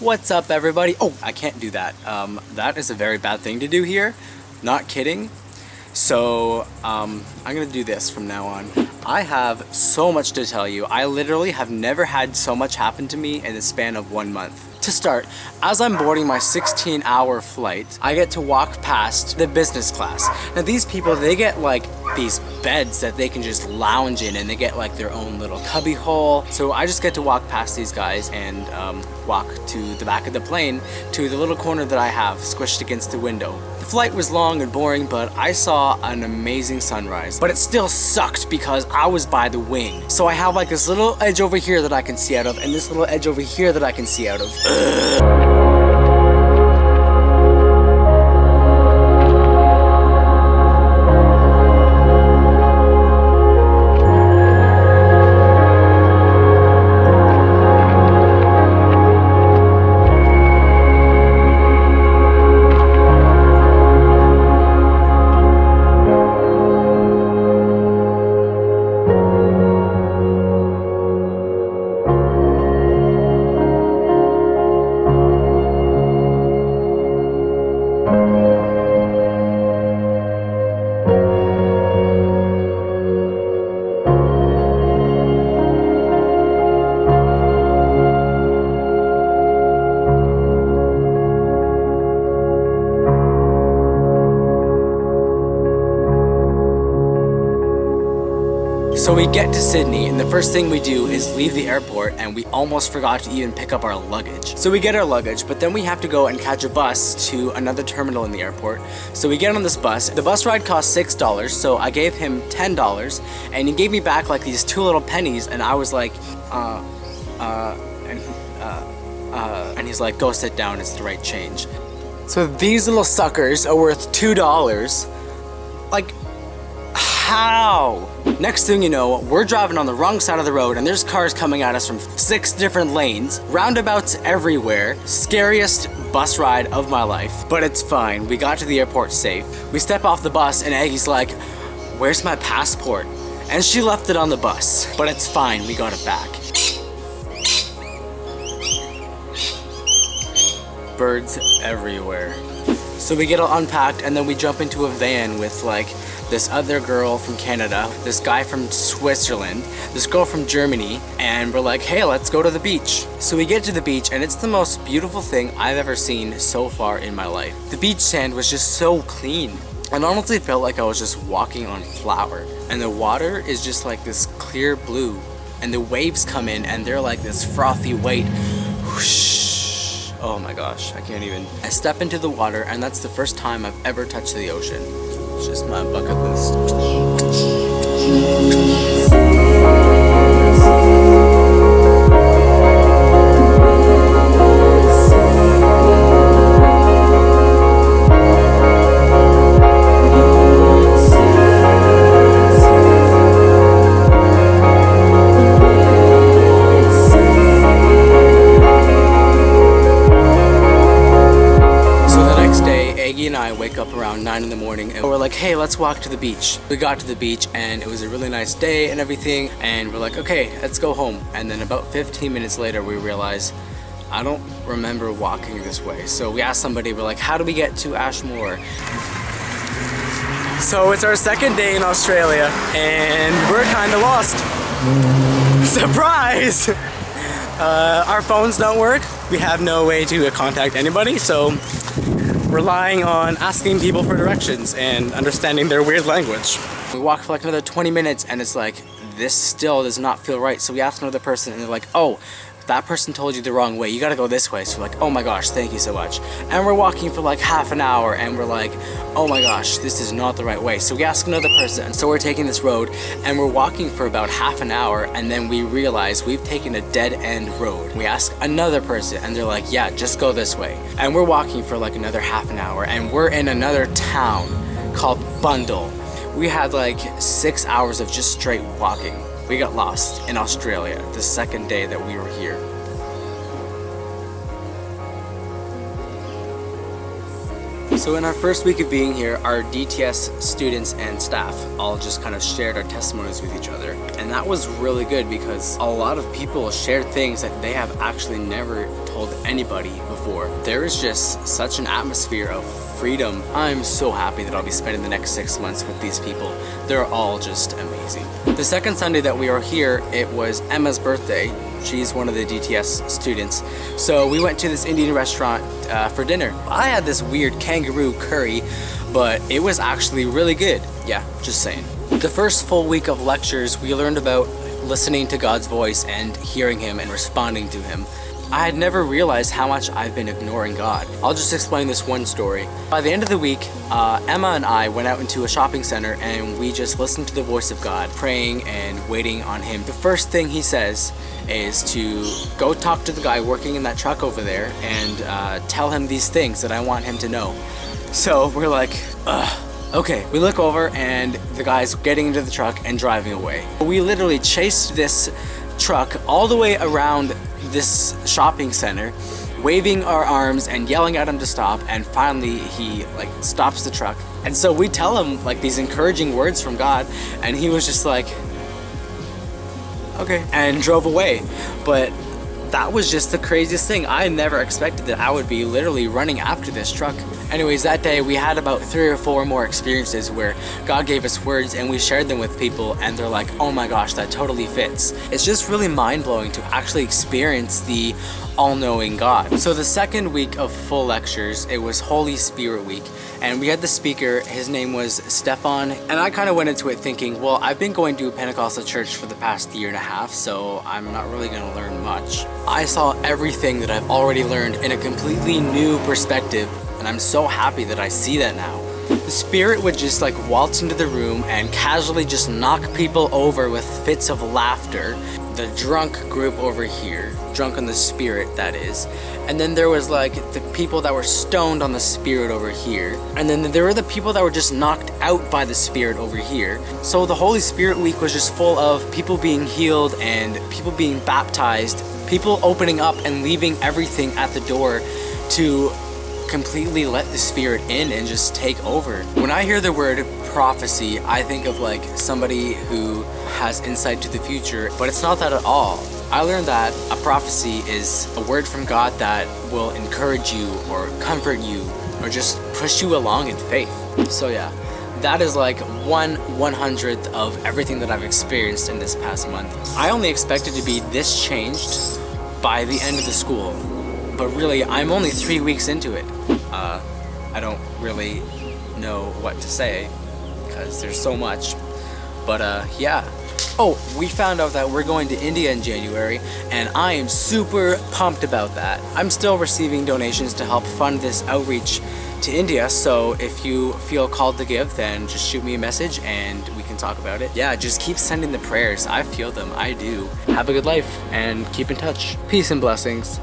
What's up, everybody? Oh, I can't do that. That is a very bad thing to do here. Not kidding. So I'm gonna do this from now on. I have so much to tell you. I literally have never had so much happen to me in the span of 1 month. To start, as I'm boarding my 16-hour flight, I get to walk past the business class. Now these people, they get like these beds that they can just lounge in, and they get like their own little cubby hole. So I just get to walk past these guys and walk to the back of the plane to the little corner that I have squished against the window. The flight was long and boring, but I saw an amazing sunrise. But it still sucked because I was by the wing. So I have like this little edge over here that I can see out of, and this little edge over here that I can see out of. So we get to Sydney, and the first thing we do is leave the airport, and we almost forgot to even pick up our luggage. So we get our luggage, but then we have to go and catch a bus to another terminal in the airport. So we get on this bus. The bus ride cost $6, so I gave him $10, and he gave me back like these 2 little pennies, and I was like, and he's like, go sit down, it's the right change. So these little suckers are worth $2. Like, how? Next thing you know, we're driving on the wrong side of the road, and there's cars coming at us from 6 different lanes, roundabouts everywhere. Scariest bus ride of my life. But it's fine, we got to the airport safe. We step off the bus and Aggie's like, where's my passport? And she left it on the bus. But it's fine, we got it back. Birds everywhere. So we get all unpacked, and then we jump into a van with like this other girl from Canada, this guy from Switzerland, this girl from Germany, and we're like, hey, let's go to the beach. So we get to the beach, and it's the most beautiful thing I've ever seen so far in my life. The beach sand was just so clean. It honestly felt like I was just walking on flour. And the water is just like this clear blue, and the waves come in, and they're like this frothy white whoosh. Oh my gosh, I can't even. I step into the water, and that's the first time I've ever touched the ocean. It's just my bucket list. And I wake up around 9 in the morning, and we're like, hey, let's walk to the beach. We got to the beach, and it was a really nice day and everything, and we're like, okay, let's go home. And then about 15 minutes later, we realize I don't remember walking this way. So we asked somebody, we're like, how do we get to Ashmore? So it's our second day in Australia, and we're kind of lost. Surprise! Our phones don't work. We have no way to contact anybody, so relying on asking people for directions and understanding their weird language. We walk for like another 20 minutes, and it's like, this still does not feel right. So we ask another person, and they're like, oh, that person told you the wrong way. You gotta go this way. So we're like, oh my gosh, thank you so much. And we're walking for like half an hour, and we're like, oh my gosh, this is not the right way. So we ask another person, and so we're taking this road, and we're walking for about half an hour, and then we realize we've taken a dead-end road. We ask another person, and they're like, yeah, just go this way. And we're walking for like another half an hour, and we're in another town called Bundle. We had like 6 hours of just straight walking. We got lost in Australia the second day that we were here. So in our first week of being here, our DTS students and staff all just kind of shared our testimonies with each other. And that was really good because a lot of people shared things that they have actually never told anybody before. There is just such an atmosphere of freedom. I'm so happy that I'll be spending the next 6 months with these people. They're all just amazing. The second Sunday that we were here, it was Emma's birthday. She's one of the DTS students. So we went to this Indian restaurant for dinner. I had this weird kangaroo curry, but it was actually really good. Yeah, just saying. The first full week of lectures, we learned about listening to God's voice and hearing Him and responding to Him. I had never realized how much I've been ignoring God. I'll just explain this one story. By the end of the week, Emma and I went out into a shopping center and we just listened to the voice of God, praying and waiting on Him. The first thing He says is to go talk to the guy working in that truck over there and tell him these things that I want him to know. So we're like, ugh. Okay, we look over and the guy's getting into the truck and driving away. We literally chased this truck all the way around this shopping center, waving our arms and yelling at him to stop, and finally he like stops the truck. And so we tell him like these encouraging words from God, and he was just like, okay, and drove away. But that was just the craziest thing. I never expected that I would be literally running after this truck. Anyways, that day we had about 3 or 4 more experiences where God gave us words and we shared them with people and they're like, oh my gosh, that totally fits. It's just really mind-blowing to actually experience the all-knowing God. So the second week of full lectures, it was Holy Spirit week, and we had the speaker. His name was Stefan, and I kind of went into it thinking, well, I've been going to a Pentecostal church for the past 1.5 years, so I'm not really going to learn much. I saw everything that I've already learned in a completely new perspective, and I'm so happy that I see that now. The Spirit would just like waltz into the room and casually just knock people over with fits of laughter. The drunk group over here, drunk on the Spirit, that is. And then there was like the people that were stoned on the Spirit over here. And then there were the people that were just knocked out by the Spirit over here. So the Holy Spirit week was just full of people being healed and people being baptized, people opening up and leaving everything at the door to completely let the Spirit in and just take over. When I hear the word prophecy, I think of like somebody who has insight to the future, but it's not that at all. I learned that a prophecy is a word from God that will encourage you or comfort you or just push you along in faith. So yeah, that is like 1/100th of everything that I've experienced in this past month. I only expected to be this changed by the end of the school, but really I'm only 3 weeks into it. I don't really know what to say because there's so much, but yeah. Oh, we found out that we're going to India in January, and I am super pumped about that. I'm still receiving donations to help fund this outreach to India, so if you feel called to give, then just shoot me a message and we can talk about it. Yeah, just keep sending the prayers. I feel them, I do. Have a good life and keep in touch. Peace and blessings.